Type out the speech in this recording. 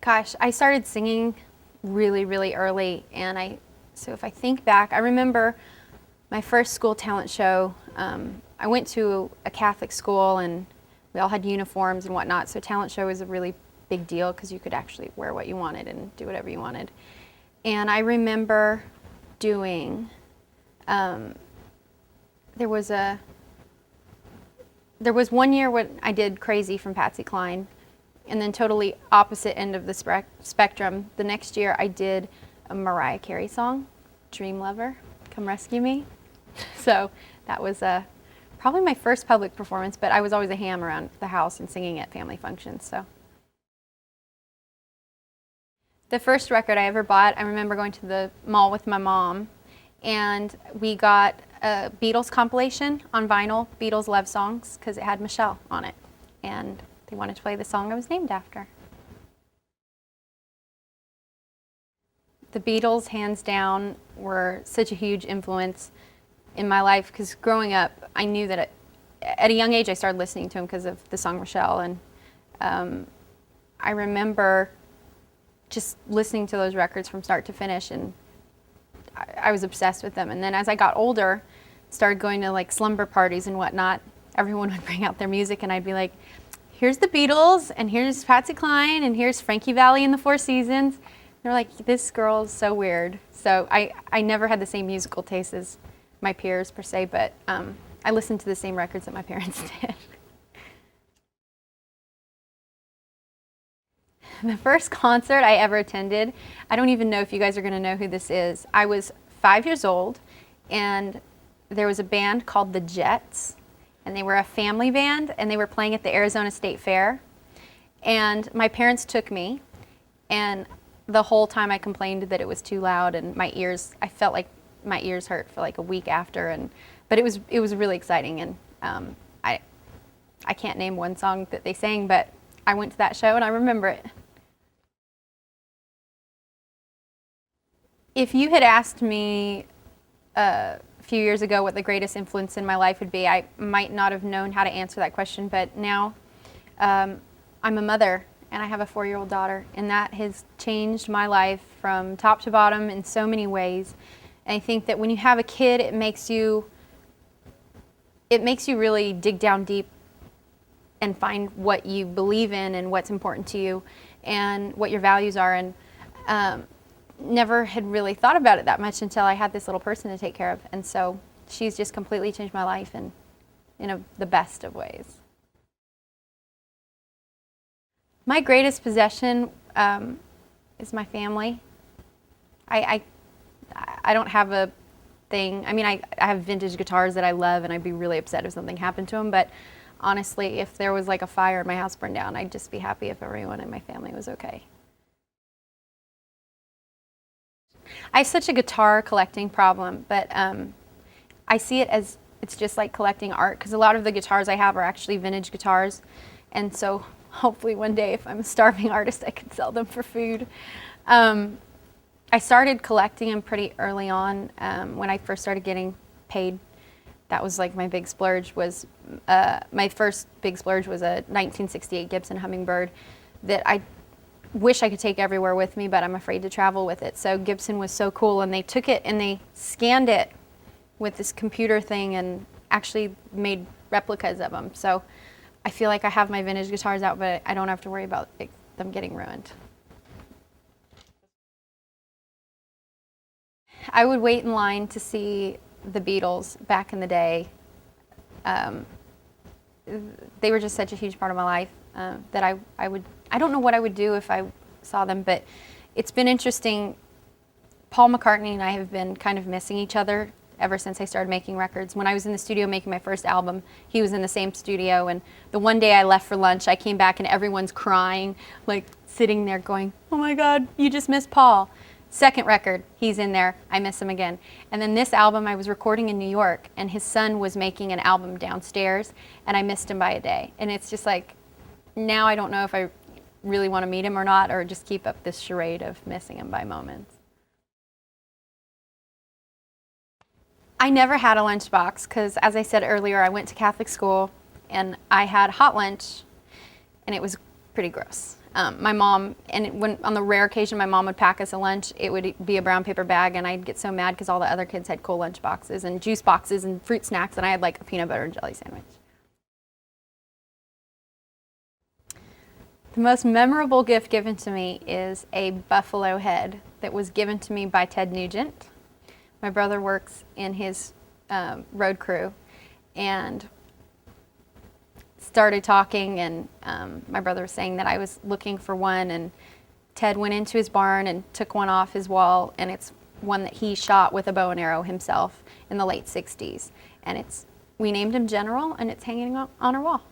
Gosh, I started singing really, really early, so if I think back, I remember my first school talent show. I went to a Catholic school, and we all had uniforms and whatnot, so talent show was a really big deal because you could actually wear what you wanted and do whatever you wanted. And I remember doing, there was 1 year when I did Crazy from Patsy Cline, and then totally opposite end of the spectrum, the next year I did a Mariah Carey song, Dream Lover, Come Rescue Me. So that was probably my first public performance, but I was always a ham around the house and singing at family functions. So the first record I ever bought, I remember going to the mall with my mom, and we got a Beatles compilation on vinyl, Beatles Love Songs, because it had Michelle on it, and they wanted to play the song I was named after. The Beatles, hands down, were such a huge influence in my life because growing up, I knew that at a young age I started listening to them because of the song Rochelle, and I remember just listening to those records from start to finish, and I was obsessed with them. And then as I got older, started going to like slumber parties and whatnot, everyone would bring out their music and I'd be like, here's the Beatles, and here's Patsy Cline, and here's Frankie Valli and the Four Seasons. They're like, this girl is so weird. So I never had the same musical taste as my peers per se, but I listened to the same records that my parents did. The first concert I ever attended, I don't even know if you guys are going to know who this is. I was 5 years old, and there was a band called the Jets, and they were a family band, and they were playing at the Arizona State Fair. And my parents took me, and the whole time I complained that it was too loud, and my ears, I felt like my ears hurt for like a week after, but it was really exciting, and I can't name one song that they sang, but I went to that show and I remember it. If you had asked me a few years ago what the greatest influence in my life would be, I might not have known how to answer that question, but now I'm a mother and I have a 4-year-old daughter, and that has changed my life from top to bottom in so many ways. And I think that when you have a kid, it makes you really dig down deep and find what you believe in and what's important to you and what your values are. And never had really thought about it that much until I had this little person to take care of. And so she's just completely changed my life in the best of ways. My greatest possession is my family. I don't have a thing. I mean, I have vintage guitars that I love, and I'd be really upset if something happened to them. But honestly, if there was like a fire and my house burned down, I'd just be happy if everyone in my family was okay. I have such a guitar collecting problem, but I see it as it's just like collecting art, because a lot of the guitars I have are actually vintage guitars, and so hopefully one day if I'm a starving artist I can sell them for food. I started collecting them pretty early on when I first started getting paid. That was like my big splurge. My first big splurge was a 1968 Gibson Hummingbird that I wish I could take everywhere with me, but I'm afraid to travel with it. So Gibson was so cool, and they took it and they scanned it with this computer thing and actually made replicas of them. So I feel like I have my vintage guitars out, but I don't have to worry about them getting ruined. I would wait in line to see the Beatles back in the day. They were just such a huge part of my life that I don't know what I would do if I saw them, but it's been interesting. Paul McCartney and I have been kind of missing each other ever since I started making records. When I was in the studio making my first album, he was in the same studio, and the one day I left for lunch, I came back and everyone's crying, like sitting there going, oh my God, you just missed Paul. Second record, he's in there, I miss him again. And then this album I was recording in New York, and his son was making an album downstairs, and I missed him by a day. And it's just like, now I don't know if I really want to meet him or not, or just keep up this charade of missing him by moments. I never had a lunchbox because, as I said earlier, I went to Catholic school and I had hot lunch, and it was pretty gross. My mom, and when on the rare occasion my mom would pack us a lunch, it would be a brown paper bag, and I'd get so mad because all the other kids had cool lunch boxes and juice boxes and fruit snacks, and I had like a peanut butter and jelly sandwich. The most memorable gift given to me is a buffalo head that was given to me by Ted Nugent. My brother works in his road crew, and started talking, and my brother was saying that I was looking for one, and Ted went into his barn and took one off his wall, and it's one that he shot with a bow and arrow himself in the late 60s, and we named him General, and it's hanging on our wall.